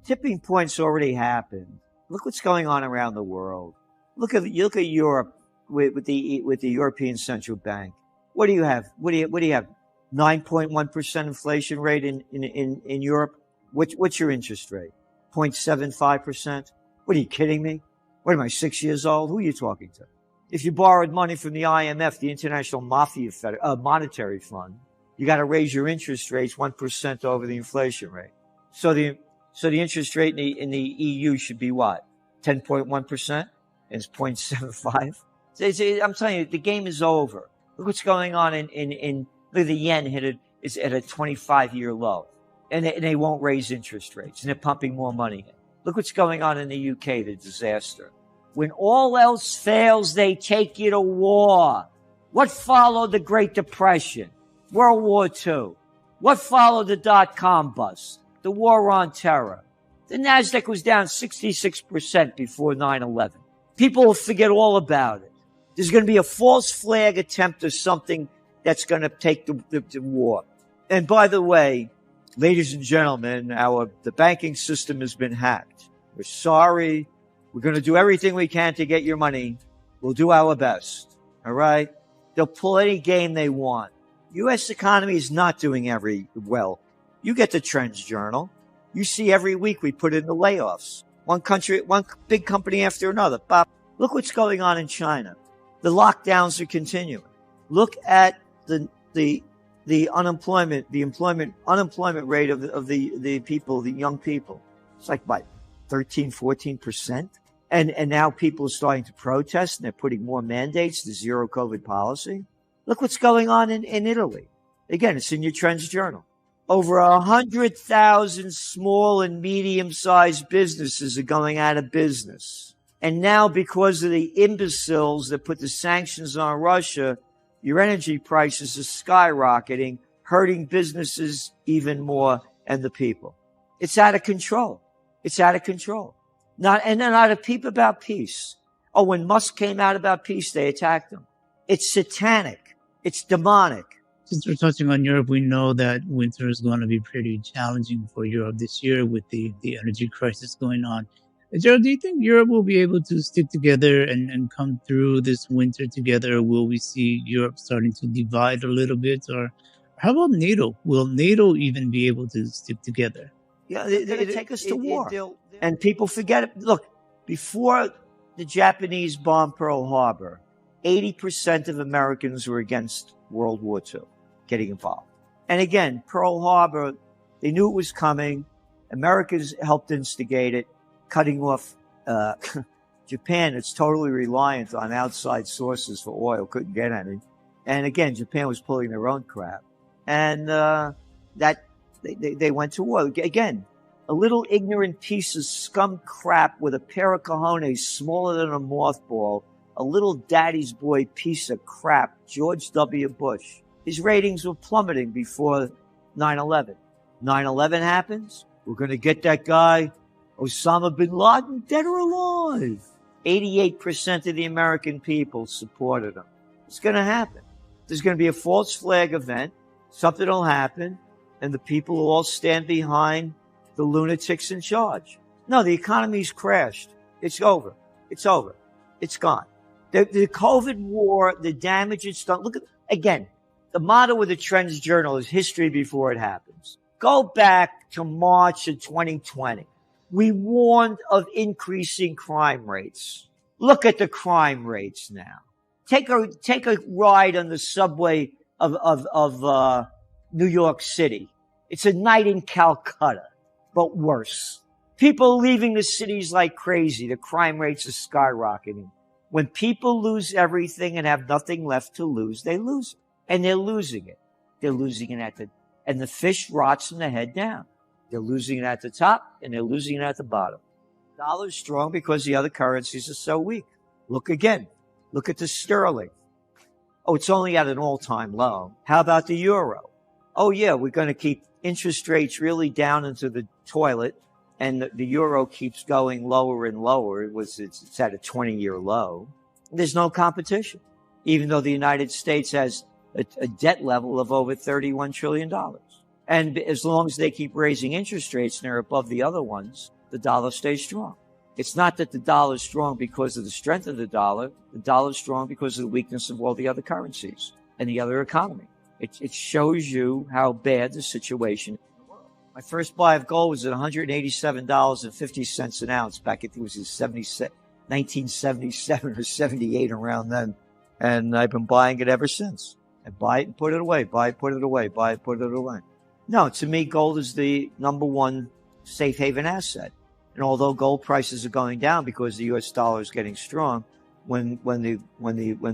tipping point's already happened. Look what's going on around the world. Look at Europe with the European Central Bank. What do you have? What do you have? 9.1% inflation rate in Europe. What's your interest rate? 0.75%. What are you kidding me? What am I, 6 years old? Who are you talking to? If you borrowed money from the IMF, the International Monetary Fund, you got to raise your interest rates 1% over the inflation rate. So the interest rate in the EU should be what? 10.1%? And it's 0.75. I'm telling you, the game is over. Look what's going on look, the yen is at a 25-year low. And they won't raise interest rates. And they're pumping more money in. Look what's going on in the UK, the disaster. When all else fails, they take you to war. What followed the Great Depression? World War II. What followed the dot-com bust? The war on terror. The NASDAQ was down 66% before 9/11. People will forget all about it. There's going to be a false flag attempt or something that's going to take the war. And by the way, ladies and gentlemen, the banking system has been hacked. We're sorry. We're going to do everything we can to get your money. We'll do our best. All right? They'll pull any game they want. U.S. economy is not doing well. You get the Trends Journal. You see every week we put in the layoffs. One big company after another. Bob, look what's going on in China. The lockdowns are continuing. Look at the unemployment rate of the people, the young people. It's like, what, 13, 14%? And now people are starting to protest and they're putting more mandates, the zero COVID policy. Look what's going on in Italy. Again, it's in your Trends Journal. Over 100,000 small and medium-sized businesses are going out of business. And now because of the imbeciles that put the sanctions on Russia, your energy prices are skyrocketing, hurting businesses even more and the people. It's out of control. It's out of control. And they're not a peep about peace. Oh, when Musk came out about peace, they attacked him. It's satanic. It's demonic. Since we're touching on Europe, we know that winter is going to be pretty challenging for Europe this year with the energy crisis going on. Gerald, do you think Europe will be able to stick together and come through this winter together? Or will we see Europe starting to divide a little bit? Or how about NATO? Will NATO even be able to stick together? Yeah, they're going to take us to war. And people forget it. Look, before the Japanese bombed Pearl Harbor, 80% of Americans were against World War II getting involved. And again, Pearl Harbor, they knew it was coming. Americans helped instigate it, cutting off Japan. It's totally reliant on outside sources for oil, couldn't get any. And again, Japan was pulling their own crap. And they went to war. Again, a little ignorant piece of scum crap with a pair of cojones smaller than a mothball, a little daddy's boy piece of crap, George W. Bush. His ratings were plummeting before 9/11. 9/11 happens. We're going to get that guy, Osama bin Laden, dead or alive. 88% of the American people supported him. It's going to happen. There's going to be a false flag event. Something will happen, and the people will all stand behind the lunatics in charge. No, the economy's crashed. It's over. It's over. It's gone. The COVID war, the damage it's done. Look at, again, the motto of the Trends Journal is history before it happens. Go back to March of 2020. We warned of increasing crime rates. Look at the crime rates now. Take a ride on the subway of New York City. It's a night in Calcutta, but worse. People leaving the cities like crazy. The crime rates are skyrocketing. When people lose everything and have nothing left to lose, they lose it. And they're losing it. They're losing it and the fish rots from the head down. They're losing it at the top and they're losing it at the bottom. The dollar's strong because the other currencies are so weak. Look again. Look at the sterling. Oh, it's only at an all-time low. How about the euro? Oh, yeah, we're going to keep interest rates really down into the toilet, and the euro keeps going lower and lower. It's at a 20-year low. There's no competition, even though the United States has a debt level of over $31 trillion. And as long as they keep raising interest rates and they're above the other ones, the dollar stays strong. It's not that the dollar is strong because of the strength of the dollar. The dollar is strong because of the weakness of all the other currencies and the other economy. It shows you how bad the situation is. My first buy of gold was at $187.50 an ounce back it was 1977 or 78, around then. And I've been buying it ever since. I buy it and put it away, buy it, put it away, buy it, put it away. No, to me, gold is the number one safe haven asset. And although gold prices are going down because the U.S. dollar is getting strong, when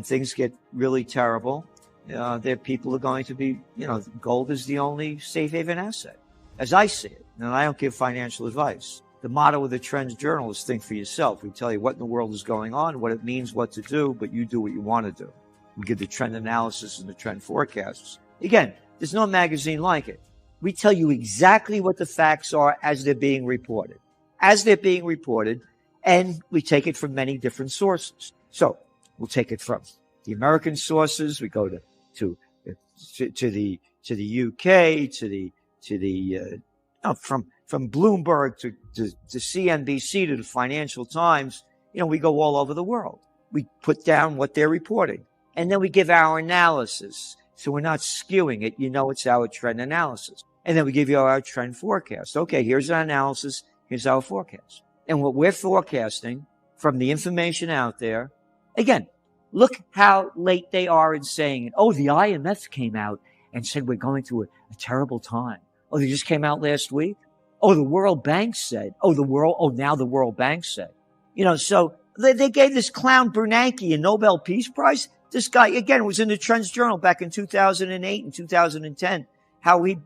things get really terrible, there people are going to be, gold is the only safe haven asset, as I see it. And I don't give financial advice. The motto of the Trends Journal is think for yourself. We tell you what in the world is going on, what it means, what to do, but you do what you want to do. We give the trend analysis and the trend forecasts. Again, there's no magazine like it. We tell you exactly what the facts are as they're being reported. As they're being reported, and we take it from many different sources. So we'll take it from the American sources. We go to the UK, from Bloomberg to CNBC to the Financial Times. We go all over the world. We put down what they're reporting, and then we give our analysis. So we're not skewing it. It's our trend analysis. And then we give you our trend forecast. Okay, here's our analysis. Here's our forecast. And what we're forecasting from the information out there, again, look how late they are in saying it. Oh, the IMF came out and said we're going through a terrible time. Oh, they just came out last week. Oh, the World Bank said. Now the World Bank said. So they gave this clown Bernanke a Nobel Peace Prize. This guy, again, was in the Trends Journal back in 2008 and 2010, how he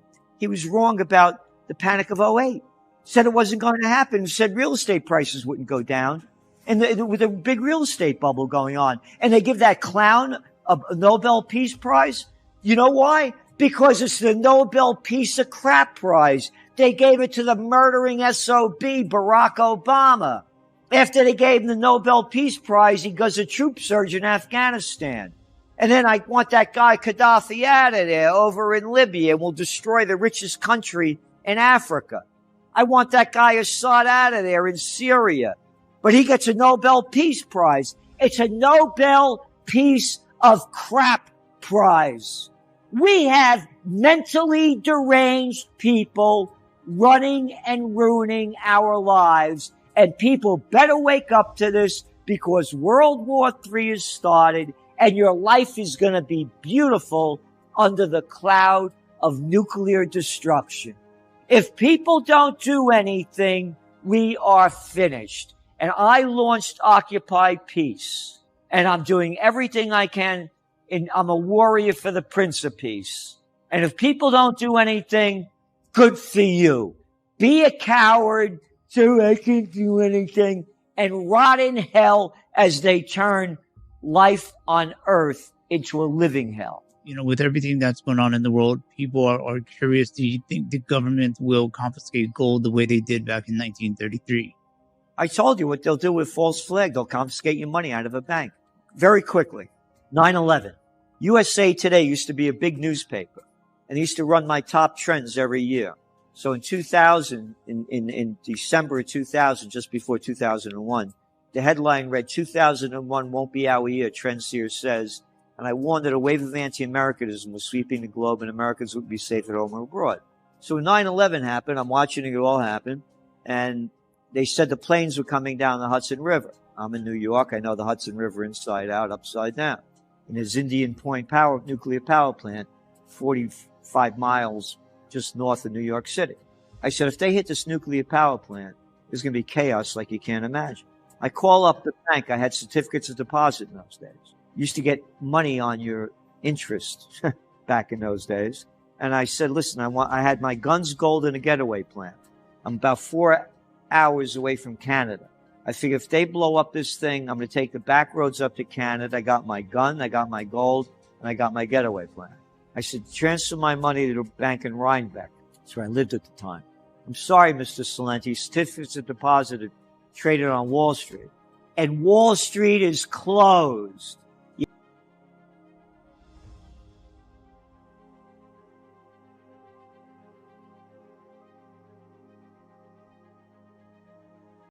was wrong about the panic of '08. Said it wasn't going to happen. Said real estate prices wouldn't go down. And with a big real estate bubble going on. And they give that clown a Nobel Peace Prize. You know why? Because it's the Nobel Piece of Crap Prize. They gave it to the murdering SOB, Barack Obama. After they gave him the Nobel Peace Prize, he goes a troop surge in Afghanistan. And then I want that guy Gaddafi out of there over in Libya and will destroy the richest country in Africa. I want that guy Assad out of there in Syria. But he gets a Nobel Peace Prize. It's a Nobel Piece of Crap Prize. We have mentally deranged people running and ruining our lives. And people better wake up to this, because World War III has started and your life is going to be beautiful under the cloud of nuclear destruction. If people don't do anything, we are finished. And I launched Occupy Peace. And I'm doing everything I can. I'm a warrior for the Prince of Peace. And if people don't do anything, good for you. Be a coward so I can't do anything, and rot in hell as they turn life on earth into a living hell. With everything that's going on in the world, people are curious. Do you think the government will confiscate gold the way they did back in 1933? I told you what they'll do with false flag. They'll confiscate your money out of a bank. Very quickly. 9/11. USA Today used to be a big newspaper, and they used to run my top trends every year. So in 2000, in December of 2000, just before 2001, the headline read, 2001 won't be our year, Trendseer says. And I warned that a wave of anti-Americanism was sweeping the globe and Americans wouldn't be safe at home or abroad. So when 9/11 happened, I'm watching it all happen, and they said the planes were coming down the Hudson River. I'm in New York. I know the Hudson River inside out, upside down. And there's Indian Point nuclear power plant, 45 miles just north of New York City. I said, if they hit this nuclear power plant, there's going to be chaos like you can't imagine. I call up the bank. I had certificates of deposit in those days. Used to get money on your interest back in those days. And I said, listen, I had my guns, gold, and a getaway plan. I'm about 4 hours away from Canada. I figure if they blow up this thing, I'm going to take the back roads up to Canada. I got my gun, I got my gold, and I got my getaway plan. I said, transfer my money to the bank in Rhinebeck. That's where I lived at the time. I'm sorry, Mr. Celente. Certificates of deposit are traded on Wall Street. And Wall Street is closed.